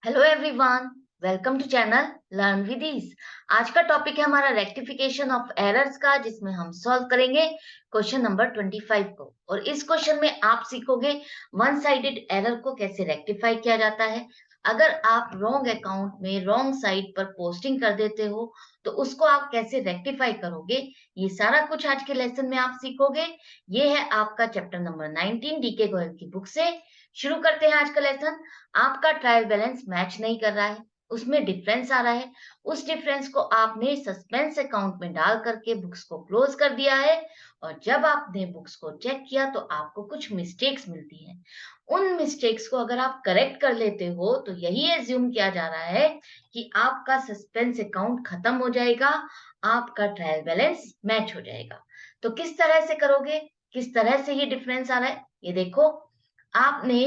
Hello everyone, welcome to channel learn with ease. आज का topic है हमारा रेक्टिफिकेशन ऑफ एरर्स का, जिसमें हम सॉल्व करेंगे क्वेश्चन नंबर 25 को। और इस क्वेश्चन में आप सीखोगे वन साइडेड एरर को कैसे रेक्टिफाई किया जाता है। अगर आप रॉन्ग अकाउंट में रॉन्ग साइट पर पोस्टिंग कर देते हो तो उसको आप कैसे रेक्टिफाई करोगे, ये सारा कुछ आज के लेसन में आप सीखोगे। ये है आपका चैप्टर नंबर 19 डीके गोयल की बुक से। शुरू करते हैं आज का लेसन। आपका ट्रायल बैलेंस मैच नहीं कर रहा है, उसमें डिफरेंस आ रहा है। उस डिफरेंस को आपने सस्पेंस अकाउंट में डाल करके बुक्स को क्लोज कर दिया है। और जब आपने बुक्स को चेक किया तो आपको कुछ मिस्टेक्स मिलती हैं। उन मिस्टेक्स को अगर आप करेक्ट कर लेते हो तो यही एज्यूम किया जा रहा है कि आपका सस्पेंस अकाउंट खत्म हो जाएगा, आपका ट्रायल बैलेंस मैच हो जाएगा। तो किस तरह से करोगे, किस तरह से ये डिफरेंस आ रहा है, ये देखो। आपने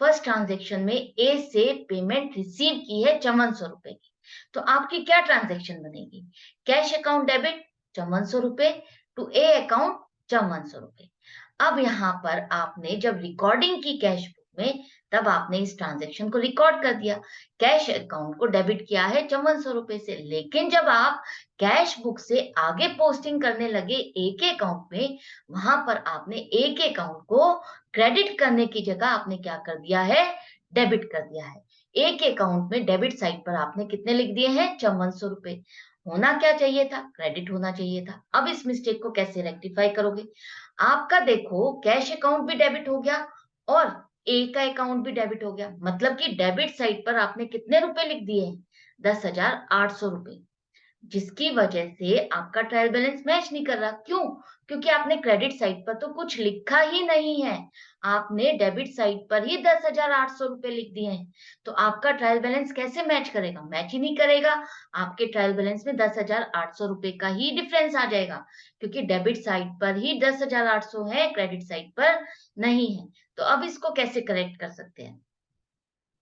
फर्स्ट ट्रांजैक्शन में ए से पेमेंट रिसीव की है 5400 रुपए की। तो आपकी क्या ट्रांजैक्शन बनेगी? कैश अकाउंट डेबिट 5400 रुपए टू ए अकाउंट 5400 रुपए। अब यहाँ पर आपने जब रिकॉर्डिंग की कैश बुक में, तब आपने इस ट्रांजैक्शन को रिकॉर्ड कर दिया, कैश अकाउंट को डेबिट किया है 5400 रुपए से। लेकिन जब आप कैश बुक से आगे पोस्टिंग करने लगे एक अकाउंट में, वहां पर आपने एक अकाउंट को क्रेडिट करने की जगह आपने क्या कर दिया है? डेबिट कर दिया है। एक अकाउंट में डेबिट साइड पर आपने कितने लिख दिए हैं? 5400 रुपए। होना क्या चाहिए था? क्रेडिट होना चाहिए था। अब इस मिस्टेक को कैसे रेक्टिफाई करोगे? आपका देखो, कैश अकाउंट भी डेबिट हो गया और ए का अकाउंट भी डेबिट हो गया, मतलब कि डेबिट साइड पर आपने कितने रुपए लिख दिए हैं? 10,800 रुपए। जिसकी वजह से आपका ट्रायल बैलेंस मैच नहीं कर रहा। क्यों? क्योंकि आपने क्रेडिट साइड पर तो कुछ लिखा ही नहीं है। आपने डेबिट साइड पर ही 10,800 रुपए लिख दिए हैं। तो आपका ट्रायल बैलेंस कैसे मैच करेगा? मैच ही नहीं करेगा। आपके ट्रायल बैलेंस में 10,800 रुपए का ही डिफरेंस आ जाएगा, क्योंकि डेबिट साइड पर ही 10,800 है, क्रेडिट साइड पर नहीं है। तो अब इसको कैसे करेक्ट कर सकते हैं?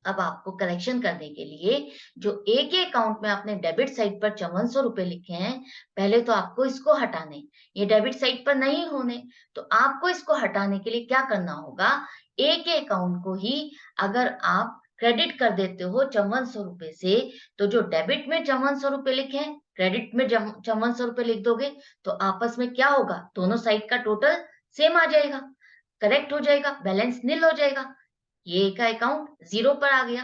अब आपको करेक्शन करने के लिए, जो एक ही अकाउंट में आपने डेबिट साइड पर 5400 रुपए लिखे हैं, पहले तो आपको इसको हटाने, ये डेबिट साइड पर नहीं होने। तो आपको इसको हटाने के लिए क्या करना होगा? एक ही अकाउंट को ही अगर आप क्रेडिट कर देते हो 5400 रुपए से, तो जो डेबिट में 5400 रुपए लिखे हैं, क्रेडिट में 5400 रुपए लिख दोगे, तो आपस में क्या होगा? दोनों साइड का टोटल सेम आ जाएगा, करेक्ट हो जाएगा, बैलेंस निल हो जाएगा। ये का अकाउंट जीरो पर आ गया।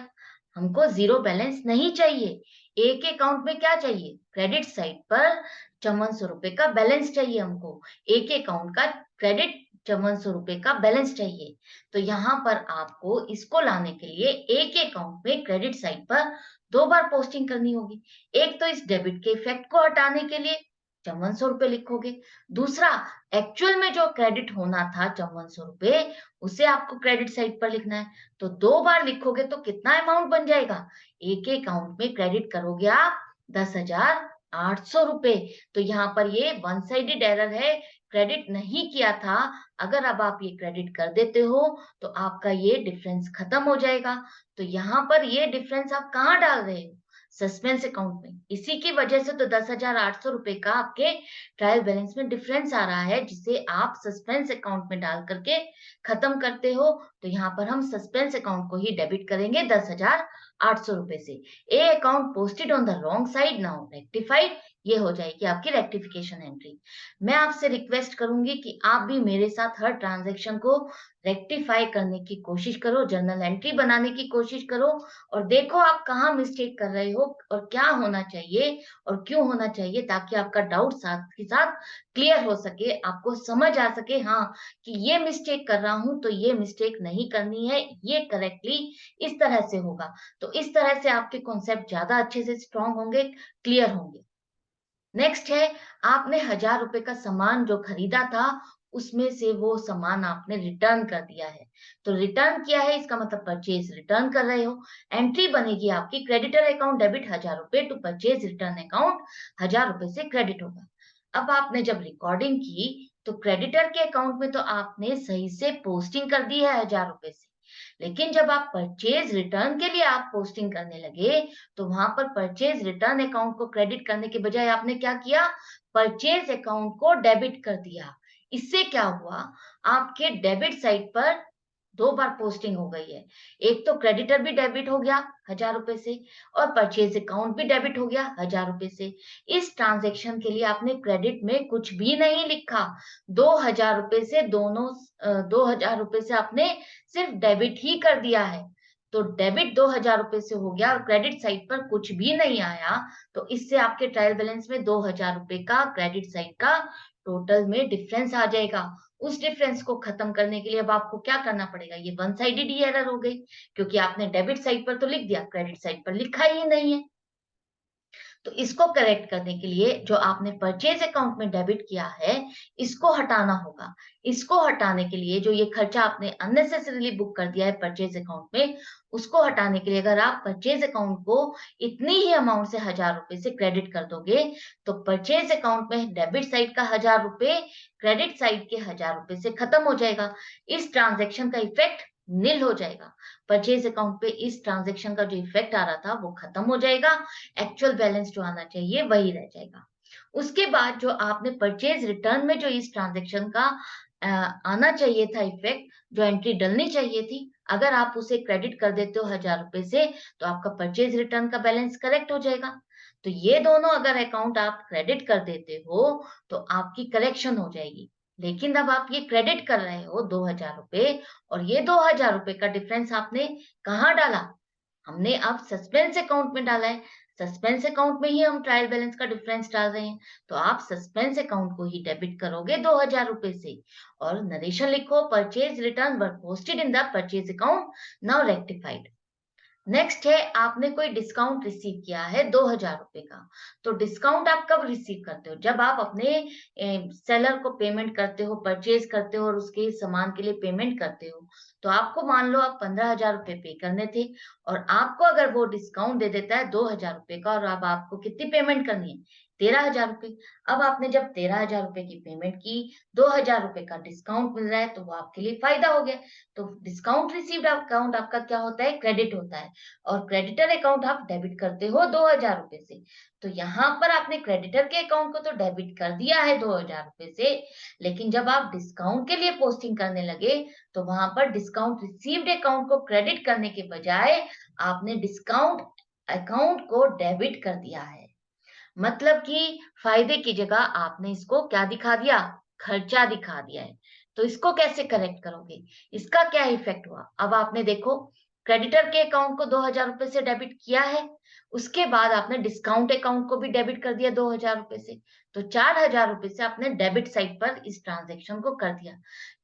हमको जीरो बैलेंस नहीं चाहिए। ए के अकाउंट में क्या चाहिए? क्रेडिट साइड पर 5400 रुपए का बैलेंस चाहिए हमको। ए के अकाउंट का क्रेडिट 5400 रुपए का बैलेंस चाहिए। तो यहाँ पर आपको इसको लाने के लिए ए के अकाउंट में क्रेडिट साइड पर दो बार पोस्टिंग करनी होगी। एक तो इस डेबिट के इफेक्ट को हटाने के लिए 5400 रुपए लिखोगे। दूसरा, एक्चुअल में जो क्रेडिट होना था 5400 रुपए, उसे आपको क्रेडिट साइड पर लिखना है। तो दो बार लिखोगे तो कितना अमाउंट बन जाएगा? एक अकाउंट में क्रेडिट करोगे आप 10,800 रुपए। तो यहाँ पर ये वन साइडेड एरर है, क्रेडिट नहीं किया था। अगर अब आप ये क्रेडिट कर देते हो तो आपका ये डिफरेंस खत्म हो जाएगा। तो यहाँ पर ये डिफरेंस आप कहाँ डाल रहे हो? सस्पेंस अकाउंट में। इसी की वजह से तो 10,800 रुपए का आपके ट्रायल बैलेंस में डिफरेंस आ रहा है, जिसे आप सस्पेंस अकाउंट में डाल करके खत्म करते हो। तो यहाँ पर हम सस्पेंस अकाउंट को ही डेबिट करेंगे 10,800 रुपए से। ए account posted on the wrong side now rectified. ये हो जाएगी आपकी रेक्टिफिकेशन एंट्री। मैं आपसे रिक्वेस्ट करूंगी कि आप भी मेरे साथ हर ट्रांजेक्शन को रेक्टिफाई करने की कोशिश करो, जर्नल एंट्री बनाने की कोशिश करो, और देखो आप कहाँ मिस्टेक कर रहे हो और क्या होना चाहिए और क्यों होना चाहिए, ताकि आपका डाउट साथ के साथ क्लियर हो सके, आपको समझ आ सके, हाँ, कि ये मिस्टेक कर रहा हूँ तो ये मिस्टेक नहीं करनी है, ये करेक्टली इस तरह से होगा। तो इस तरह से आपके कॉन्सेप्ट ज्यादा अच्छे से स्ट्रांग होंगे, क्लियर होंगे। नेक्स्ट है, आपने 1000 रुपए का सामान जो खरीदा था, उसमें से वो सामान आपने रिटर्न कर दिया है। तो रिटर्न किया है, इसका मतलब परचेज रिटर्न कर रहे हो। एंट्री बनेगी आपकी क्रेडिटर अकाउंट डेबिट 1000 रुपए टू परचेज रिटर्न अकाउंट 1000 रुपए से क्रेडिट होगा। अब आपने जब रिकॉर्डिंग की तो क्रेडिटर के अकाउंट में तो आपने सही से पोस्टिंग कर दी है 1000 रुपए से। लेकिन जब आप परचेज रिटर्न के लिए आप पोस्टिंग करने लगे, तो वहां पर परचेज रिटर्न अकाउंट को क्रेडिट करने के बजाय आपने क्या किया? परचेज अकाउंट को डेबिट कर दिया। इससे क्या हुआ? आपके डेबिट साइड पर 2 बार पोस्टिंग हो गई है। एक तो क्रेडिटर भी डेबिट हो गया 1000 रुपए से और परचेज अकाउंट भी डेबिट हो गया 1000 रुपए से। इस ट्रांज़ैक्शन के लिए आपने क्रेडिट में कुछ भी नहीं लिखा। 2000 रुपए से 2000 रुपए से आपने सिर्फ डेबिट ही कर दिया है। तो डेबिट 2000 रुपए से हो गया और क्रेडिट साइड पर कुछ भी नहीं आया, तो इससे आपके ट्रायल बैलेंस में 2000 रुपए का क्रेडिट साइड का टोटल में डिफरेंस आ जाएगा। उस डिफरेंस को खत्म करने के लिए अब आपको क्या करना पड़ेगा? ये वन साइडेड ही एरर हो गई, क्योंकि आपने डेबिट साइड पर तो लिख दिया, क्रेडिट साइड पर लिखा ही नहीं है। तो इसको करेक्ट करने के लिए जो आपने परचेज अकाउंट में डेबिट किया है, इसको हटाना होगा। इसको हटाने के लिए जो ये खर्चा आपने अननेसेसरीली बुक कर दिया है परचेज अकाउंट में, उसको हटाने के लिए अगर आप परचेज अकाउंट को इतनी ही अमाउंट से 1000 रुपए से क्रेडिट कर दोगे, तो परचेज अकाउंट में डेबिट साइड का 1000 रुपए क्रेडिट साइड के 1000 रुपए से खत्म हो जाएगा। इस ट्रांजैक्शन का इफेक्ट निल हो जाएगा। परचेज अकाउंट पे इस ट्रांजैक्शन का जो इफेक्ट आ रहा था वो खत्म हो जाएगा। एक्चुअल बैलेंस जो आना चाहिए वही रह जाएगा। उसके बाद जो आपने परचेज रिटर्न में जो इस ट्रांजैक्शन का आना चाहिए था इफेक्ट, जो एंट्री डलनी चाहिए थी, अगर आप उसे क्रेडिट कर देते हो 1000 रुपए से, तो आपका परचेज रिटर्न का बैलेंस करेक्ट हो जाएगा। तो ये दोनों अगर अकाउंट आप क्रेडिट कर देते हो, तो आपकी करेक्शन हो जाएगी। लेकिन अब आप ये क्रेडिट कर रहे हो 2000 रुपए और ये 2000 रुपए का डिफरेंस आपने कहाँ डाला? हमने अब सस्पेंस अकाउंट में डाला है। सस्पेंस अकाउंट में ही हम ट्रायल बैलेंस का डिफरेंस डाल रहे हैं। तो आप सस्पेंस अकाउंट को ही डेबिट करोगे 2000 रुपए से और नरेशन लिखो, purchase return were posted in the purchase account, now rectified. Next है, आपने कोई डिस्काउंट रिसीव किया है 2000 रुपए का। तो डिस्काउंट आप कब रिसीव करते हो? जब आप अपने सेलर को पेमेंट करते हो, परचेज करते हो और उसके सामान के लिए पेमेंट करते हो। तो आपको मान लो आप 15,000 रुपए पे करने थे और आपको अगर वो डिस्काउंट दे देता है 2000 रुपए का और अब आपको कितनी पेमेंट करनी है? 13,000 रुपए। अब आपने जब 13,000 रुपए की पेमेंट की, 2000 रुपए का डिस्काउंट मिल रहा है, तो वो आपके लिए फायदा हो गया। तो डिस्काउंट रिसीव्ड अकाउंट आपका क्या होता है? क्रेडिट होता है। और क्रेडिटर अकाउंट आप डेबिट करते हो 2000 रुपए से। तो यहाँ पर आपने क्रेडिटर के अकाउंट को तो डेबिट कर दिया है 2000 रुपए से, लेकिन जब आप डिस्काउंट के लिए पोस्टिंग करने लगे, तो वहां पर डिस्काउंट रिसीव्ड अकाउंट को क्रेडिट करने के बजाय आपने डिस्काउंट अकाउंट को डेबिट कर दिया है। मतलब कि फायदे की जगह आपने इसको क्या दिखा दिया? खर्चा दिखा दिया है। तो इसको कैसे करेक्ट करोगे? इसका क्या इफेक्ट हुआ? अब आपने देखो, क्रेडिटर के अकाउंट को 2000 रुपए से डेबिट किया है, उसके बाद आपने डिस्काउंट अकाउंट को भी डेबिट कर दिया 2000 रुपए से। तो 4000 रुपए से आपने डेबिट साइड पर इस ट्रांजैक्शन को कर दिया।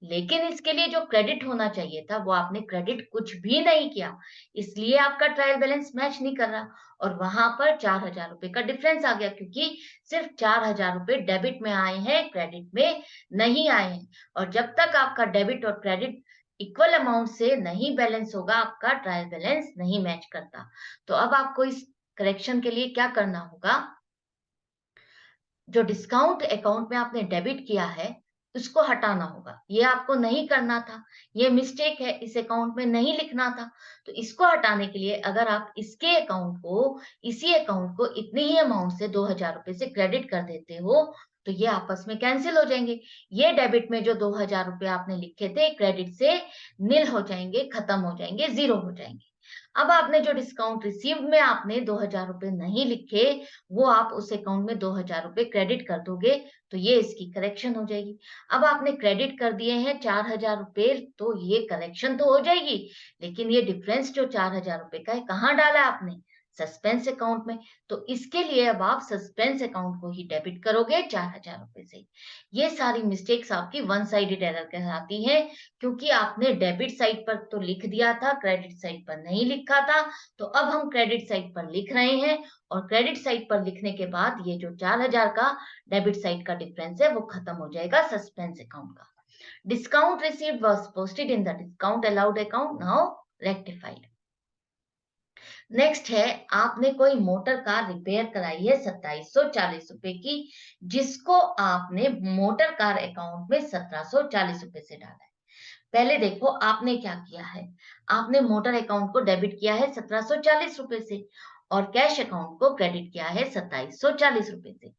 लेकिन इसके लिए जो क्रेडिट होना चाहिए था, वो आपने क्रेडिट कुछ भी नहीं किया। इसलिए आपका ट्रायल बैलेंस मैच नहीं कर रहा। और वहां पर 4000 रुपए का डिफरेंस आ गया, क्योंकि सिर्फ 4000 रुपए डेबिट में आए हैं, क्रेडिट में नहीं आए हैं। और जब तक आपका डेबिट और क्रेडिट इक्वल अमाउंट से नहीं बैलेंस होगा, आपका ट्रायल बैलेंस नहीं मैच करता। तो अब आपको इस करेक्शन के लिए क्या करना होगा? जो डिस्काउंट अकाउंट में आपने डेबिट किया है, उसको हटाना होगा। ये आपको नहीं करना था, ये मिस्टेक है, इस अकाउंट में नहीं लिखना था। तो इसको हटाने के लिए अगर आप इसके अकाउंट को, इसी अकाउंट को इतनी ही अमाउंट से 2000 रुपए से क्रेडिट कर देते हो, तो ये आपस में कैंसिल हो जाएंगे। ये डेबिट में जो 2000 रुपए आपने लिखे थे, क्रेडिट से निल हो जाएंगे, खत्म हो जाएंगे, जीरो हो जाएंगे। अब आपने जो डिस्काउंट रिसीव्ड में आपने 2000 रुपए नहीं लिखे, वो आप उस अकाउंट में 2000 रुपए क्रेडिट कर दोगे, तो ये इसकी करेक्शन हो जाएगी। अब आपने क्रेडिट कर दिए हैं 4000 रुपए, तो ये करेक्शन तो हो जाएगी, लेकिन ये डिफरेंस जो 4000 रुपए का है, कहाँ डाला आपने? सस्पेंस अकाउंट में। तो इसके लिए अब आप सस्पेंस अकाउंट को ही डेबिट करोगे 4000 रुपए से। ये सारी मिस्टेक्स आपकी वन साइडेड एरर कहलाती है, क्योंकि आपने डेबिट साइड पर तो लिख दिया था, क्रेडिट साइड पर नहीं लिखा था। तो अब हम क्रेडिट साइड पर लिख रहे हैं और क्रेडिट साइड पर लिखने के बाद ये जो 4000 का डेबिट साइड का डिफरेंस है, वो खत्म हो जाएगा सस्पेंस अकाउंट का। Discount received was posted in the discount allowed account, now rectified. Next है, आपने कोई मोटर कार रिपेयर कराई है 2740 रुपए की, जिसको आपने मोटर कार अकाउंट में 1740 रुपए से डाला है। पहले देखो आपने क्या किया है। आपने मोटर अकाउंट को डेबिट किया है 1740 रुपए से और कैश अकाउंट को क्रेडिट किया है 2740 रुपए से।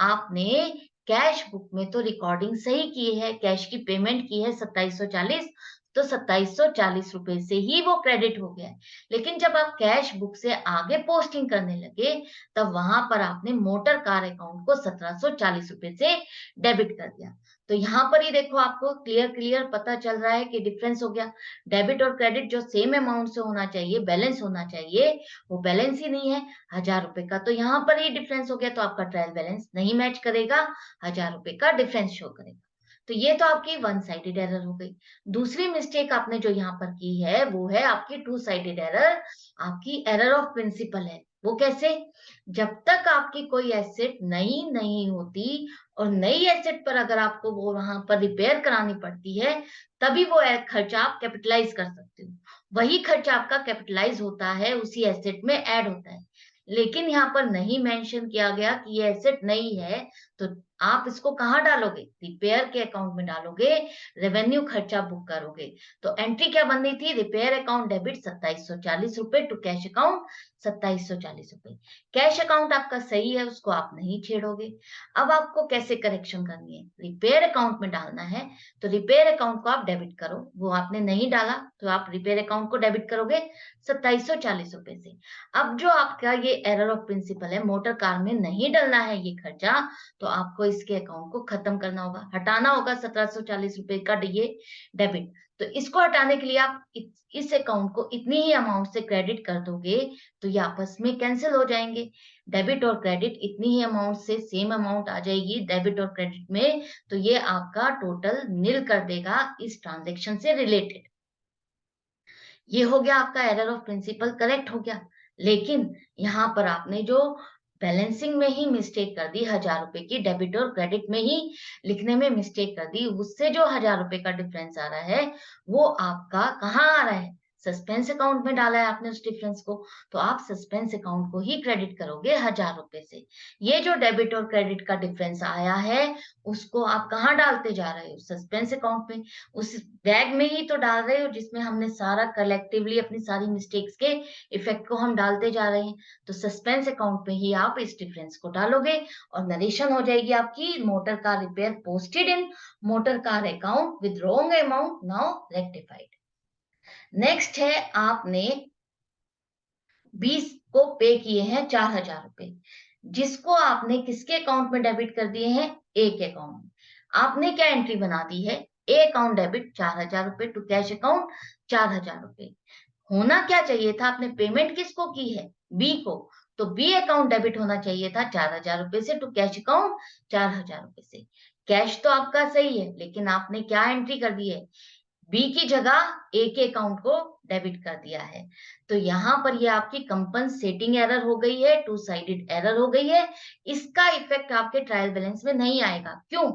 आपने कैश बुक में तो रिकॉर्डिंग सही की है, कैश की पेमेंट की है 2740, तो 2740 रुपए से ही वो क्रेडिट हो गया है। लेकिन जब आप कैश बुक से आगे पोस्टिंग करने लगे, तब वहां पर आपने मोटर कार अकाउंट को 1740 रुपए से डेबिट कर दिया। तो यहाँ पर ही देखो, आपको क्लियर क्लियर पता चल रहा है कि डिफरेंस हो गया। डेबिट और क्रेडिट जो सेम अमाउंट से होना चाहिए, बैलेंस होना चाहिए, वो बैलेंस ही नहीं है 1000 रुपए का। तो यहाँ पर ही डिफरेंस हो गया, तो आपका ट्रायल बैलेंस नहीं मैच करेगा, 1000 रुपए का डिफरेंस शो करेगा। तो ये तो आपकी वन साइडेड एरर हो गई। दूसरी मिस्टेक आपने जो यहाँ पर की है, वो है आपकी टू साइडेड एरर, आपकी एरर ऑफ प्रिंसिपल है। वो कैसे? जब तक आपकी कोई एसेट नई नहीं होती और नई एसेट पर अगर आपको वो वहां पर रिपेयर करानी पड़ती है, तभी वो खर्चा आप कैपिटलाइज कर सकते हो। वही खर्चा आपका कैपिटलाइज होता है, उसी एसेट में ऐड होता है। लेकिन यहाँ पर नहीं मेंशन किया गया कि ये एसेट नई है, तो आप इसको कहाँ डालोगे? रिपेयर के अकाउंट में डालोगे, रेवेन्यू खर्चा बुक करोगे। तो एंट्री क्या बन रही थी? रिपेयर अकाउंट डेबिट 2740 रुपए टू कैश अकाउंट 2740 रुपए। कैश अकाउंट आपका सही है, उसको आप नहीं छेड़ोगे। अब आपको कैसे करेक्शन करनी है? रिपेयर अकाउंट में डालना है, तो रिपेयर अकाउंट को आप डेबिट करो। वो आपने नहीं डाला, तो आप रिपेयर अकाउंट को डेबिट करोगे 2740 रुपए से। अब जो आपका ये एरर ऑफ प्रिंसिपल है, मोटर कार में नहीं डलना है ये खर्चा, तो आपको इसके अकाउंट को खत्म करना होगा, हटाना होगा 1740 रुपए का ये डेबिट। तो इसको हटाने के लिए आप इस अकाउंट को इतनी ही अमाउंट से क्रेडिट कर दोगे, तो ये आपस में कैंसिल हो जाएंगे। डेबिट और क्रेडिट इतनी ही अमाउंट से सेम अमाउंट आ जाएगी डेबिट और क्रेडिट में, तो ये आपका टोटल नील कर देगा इस ट्रांजेक्शन से रिलेटेड। ये हो गया आपका एरर ऑफ प्रिंसिपल, करेक्ट हो गया। लेकिन यहाँ पर आपने जो बैलेंसिंग में ही मिस्टेक कर दी, 1000 रुपए की डेबिट और क्रेडिट में ही लिखने में मिस्टेक कर दी, उससे जो 1000 रुपए का डिफरेंस आ रहा है, वो आपका कहाँ आ रहा है? सस्पेंस अकाउंट में डाला है आपने उस डिफरेंस को, तो आप सस्पेंस अकाउंट को ही क्रेडिट करोगे 1000 रुपए से। ये जो डेबिट और क्रेडिट का डिफरेंस आया है, उसको आप कहाँ डालते जा रहे हो? सस्पेंस अकाउंट में। उस बैग में ही तो डाल रहे हो जिसमें हमने सारा कलेक्टिवली अपनी सारी मिस्टेक्स के इफेक्ट को हम डालते जा रहे हैं। तो सस्पेंस अकाउंट में ही आप इस डिफरेंस को डालोगे और नरेशन हो जाएगी आपकी, motor car repair posted in motor car account with wrong amount now rectified. Next है, आपने 20 को पे किए हैं 4000 रुपए, जिसको आपने किसके अकाउंट में डेबिट कर दिए हैं? ए के अकाउंट में। आपने क्या एंट्री बना दी है? ए अकाउंट डेबिट 4000 रुपए टू कैश अकाउंट 4000 रुपए। होना क्या चाहिए था? आपने पेमेंट किसको की है? बी को। तो बी अकाउंट डेबिट होना चाहिए था 4000 रुपए से टू कैश अकाउंट 4000 रुपए से। कैश तो आपका सही है, लेकिन आपने क्या एंट्री कर दी है? बी की जगह ए के अकाउंट को डेबिट कर दिया है। तो यहाँ पर ये आपकी कंपनसेटिंग एरर हो गई है, टू साइडेड एरर हो गई है। इसका इफेक्ट आपके ट्रायल बैलेंस में नहीं आएगा। क्यों?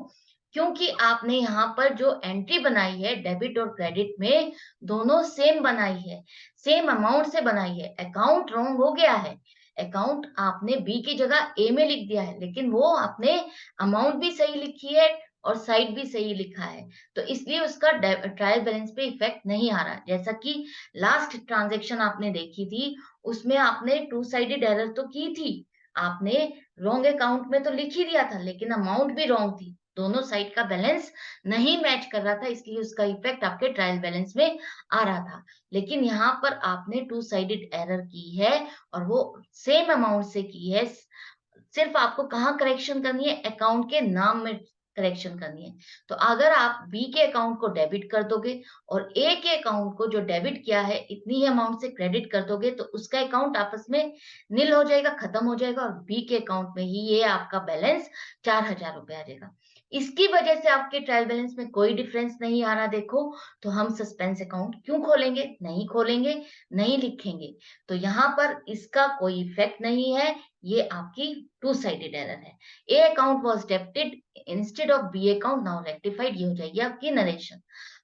क्योंकि आपने यहाँ पर जो एंट्री बनाई है डेबिट और क्रेडिट में, दोनों सेम बनाई है, सेम अमाउंट से बनाई है। अकाउंट रॉन्ग हो गया है, अकाउंट आपने बी की जगह ए में लिख दिया है, लेकिन वो आपने अमाउंट भी सही लिखी है और साइड भी सही लिखा है, तो इसलिए उसका ट्रायल बैलेंस पे इफेक्ट नहीं आ रहा। जैसा कि लास्ट ट्रांजैक्शन आपने देखी थी, उसमें आपने टू साइडेड एरर तो की थी, आपने रॉन्ग अकाउंट में तो लिख ही दिया था, लेकिन अमाउंट भी रॉन्ग थी, दोनों साइड का बैलेंस नहीं मैच कर रहा था, इसलिए उसका इफेक्ट आपके ट्रायल बैलेंस में आ रहा था। लेकिन यहाँ पर आपने टू साइडेड एरर की है और वो सेम अमाउंट से की है। सिर्फ आपको कहाँ करेक्शन करनी है? अकाउंट के नाम में करेक्शन करनी है। तो अगर आप बी के अकाउंट को डेबिट कर दोगे और ए के अकाउंट को जो डेबिट किया है इतनी ही अमाउंट से क्रेडिट कर दोगे, तो उसका अकाउंट आपस में नील हो जाएगा, खत्म हो जाएगा, और बी के अकाउंट में ही ये आपका बैलेंस 4000 रुपए आ जाएगा। इसकी वजह से आपके ट्रायल बैलेंस में कोई डिफरेंस नहीं आ रहा। देखो, तो हम सस्पेंस अकाउंट क्यों खोलेंगे? नहीं खोलेंगे, नहीं लिखेंगे। तो यहाँ पर इसका कोई इफेक्ट नहीं है, ये आपकी टू साइडेड एरर है। A account was debited instead of B account, now rectified, ये हो जाएगी आपकी नरेशन।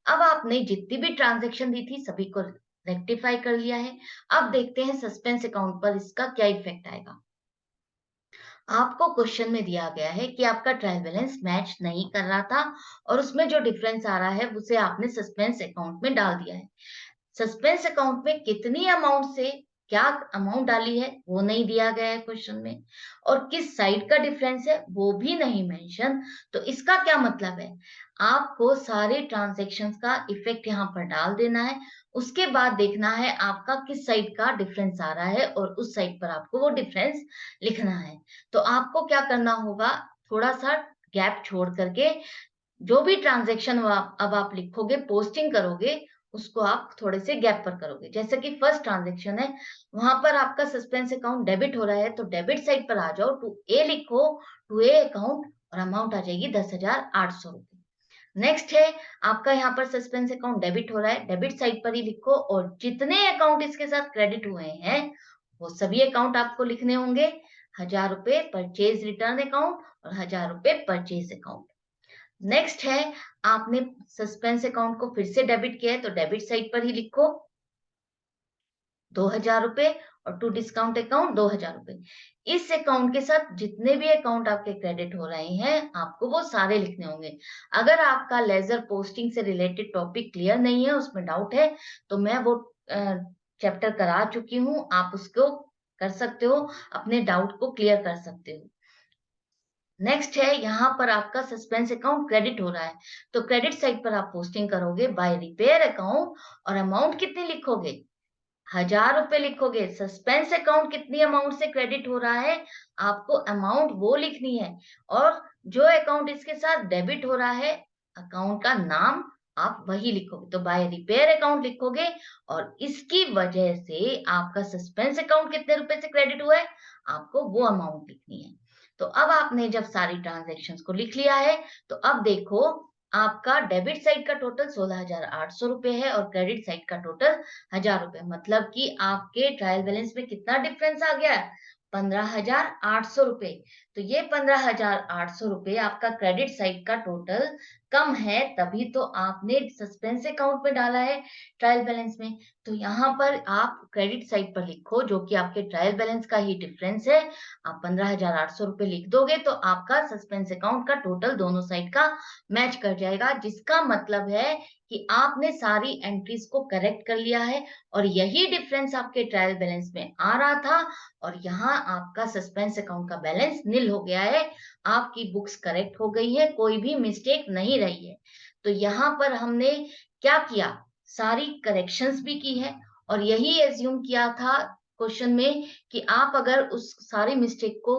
अब आपने जितनी भी ट्रांजैक्शन दी थी सभी को रेक्टिफाई कर लिया है। अब देखते हैं सस्पेंस अकाउंट पर इसका क्या इफेक्ट आएगा। आपको क्वेश्चन में दिया गया है कि आपका ट्रायल बैलेंस मैच नहीं कर रहा था और उसमें जो डिफरेंस आ रहा है उसे आपने सस्पेंस अकाउंट में डाल दिया है। सस्पेंस अकाउंट में कितनी अमाउंट से क्या अमाउंट डाली है वो नहीं दिया गया है क्वेश्चन में, और किस साइड का डिफरेंस है वो भी नहीं मेंशन। तो इसका क्या मतलब है, आपको सारे ट्रांजैक्शंस का इफेक्ट यहाँ पर डाल देना है, उसके बाद देखना है आपका किस साइड का डिफरेंस आ रहा है और उस साइड पर आपको वो डिफरेंस लिखना है। तो आपको क्या करना होगा, थोड़ा सा गैप छोड़ करके जो भी ट्रांजैक्शन अब आप लिखोगे, पोस्टिंग करोगे, उसको आप थोड़े से गैप पर करोगे। जैसे कि फर्स्ट ट्रांजैक्शन है, वहां पर आपका सस्पेंस अकाउंट डेबिट हो रहा है, तो डेबिट साइड पर आ जाओ, टू ए लिखो, टू ए अकाउंट, और अमाउंट आ जाएगी 10,800 रुपए। नेक्स्ट है आपका यहाँ पर सस्पेंस अकाउंट डेबिट हो रहा है, डेबिट साइड पर ही लिखो, और जितने अकाउंट इसके साथ क्रेडिट हुए हैं वो सभी अकाउंट आपको लिखने होंगे। 1,000 रुपए परचेज रिटर्न अकाउंट और 1,000 रुपए परचेज अकाउंट। नेक्स्ट है, आपने सस्पेंस अकाउंट को फिर से डेबिट किया है, तो डेबिट साइड पर ही लिखो 2,000 रुपए, और टू डिस्काउंट अकाउंट 2,000 रुपए। इस अकाउंट के साथ जितने भी अकाउंट आपके क्रेडिट हो रहे हैं आपको वो सारे लिखने होंगे। अगर आपका लेजर पोस्टिंग से रिलेटेड टॉपिक क्लियर नहीं है, उसमें डाउट है, तो मैं वो चैप्टर करा चुकी हूँ, आप उसको कर सकते हो, अपने डाउट को क्लियर कर सकते हो। नेक्स्ट है, यहाँ पर आपका सस्पेंस अकाउंट क्रेडिट हो रहा है, तो क्रेडिट साइड पर आप पोस्टिंग करोगे बाय रिपेयर अकाउंट, और अमाउंट कितनी लिखोगे, 1,000 रुपए लिखोगे। सस्पेंस अकाउंट कितनी अमाउंट से क्रेडिट हो रहा है, आपको अमाउंट वो लिखनी है, और जो अकाउंट इसके साथ डेबिट हो रहा है, अकाउंट का नाम आप वही लिखोगे, तो बाय रिपेयर अकाउंट लिखोगे, और इसकी वजह से आपका सस्पेंस अकाउंट कितने रुपए से क्रेडिट हुआ है, आपको वो अमाउंट लिखनी है। तो अब आपने जब सारी ट्रांजेक्शन्स को लिख लिया है, तो अब देखो आपका डेबिट साइड का टोटल 16,800 रुपए है, और क्रेडिट साइड का टोटल 1,000 रुपए, मतलब कि आपके ट्रायल बैलेंस में कितना डिफरेंस आ गया, 15,800 रुपए। तो ये 15,800 रुपए आपका क्रेडिट साइड का टोटल कम है, तभी तो आपने सस्पेंस अकाउंट में डाला है ट्रायल बैलेंस में। तो यहाँ पर आप क्रेडिट साइड पर लिखो जो कि आपके ट्रायल बैलेंस का ही डिफरेंस है, आप 15,800 रुपए लिख दोगे, तो आपका सस्पेंस अकाउंट का टोटल दोनों साइड का मैच कर जाएगा, जिसका मतलब है कि आपने सारी एंट्रीज को करेक्ट कर लिया है, और यही डिफरेंस आपके ट्रायल बैलेंस में आ रहा था, और यहाँ आपका सस्पेंस अकाउंट का बैलेंस नील हो गया है। आपकी बुक्स करेक्ट हो गई है, कोई भी मिस्टेक नहीं रही है। तो यहाँ पर हमने क्या किया, सारी करेक्शंस भी की है, और यही एज्यूम किया था क्वेश्चन में कि आप अगर उस सारी मिस्टेक को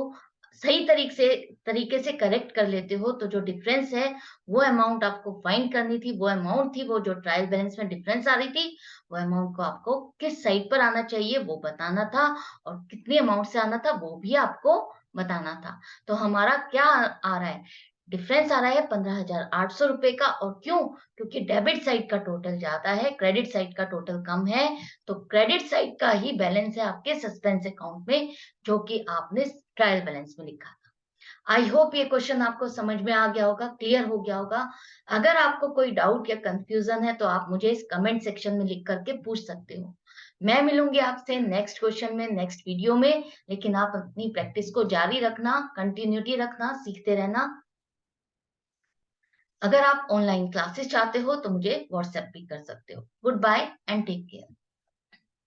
सही तरीके से करेक्ट कर लेते हो, तो जो डिफरेंस है वो अमाउंट आपको फाइंड करनी थी, वो अमाउंट थी, वो जो ट्रायल बैलेंस में डिफरेंस आ रही थी, वो अमाउंट को आपको किस साइड पर आना चाहिए वो बताना था, और कितनी अमाउंट से आना था वो भी आपको बताना था। तो हमारा क्या आ रहा है, डिफरेंस आ रहा है 15,800 रुपए का, और क्यों, क्योंकि डेबिट साइड का टोटल ज्यादा है, क्रेडिट साइड का टोटल कम है, तो क्रेडिट साइड का ही बैलेंस है आपके सस्पेंस अकाउंट में, जो कि आपने ट्रायल बैलेंस में लिखा था। आई होप ये क्वेश्चन आपको समझ में आ गया होगा, क्लियर हो गया होगा। अगर आपको कोई डाउट या कंफ्यूजन है तो आप मुझे इस कमेंट सेक्शन में लिख करके पूछ सकते हो। मैं मिलूंगी आपसे नेक्स्ट क्वेश्चन में, नेक्स्ट वीडियो में, लेकिन आप अपनी प्रैक्टिस को जारी रखना, कंटिन्यूटी रखना, सीखते रहना। अगर आप ऑनलाइन क्लासेस चाहते हो तो मुझे व्हाट्सएप भी कर सकते हो। Goodbye and take care.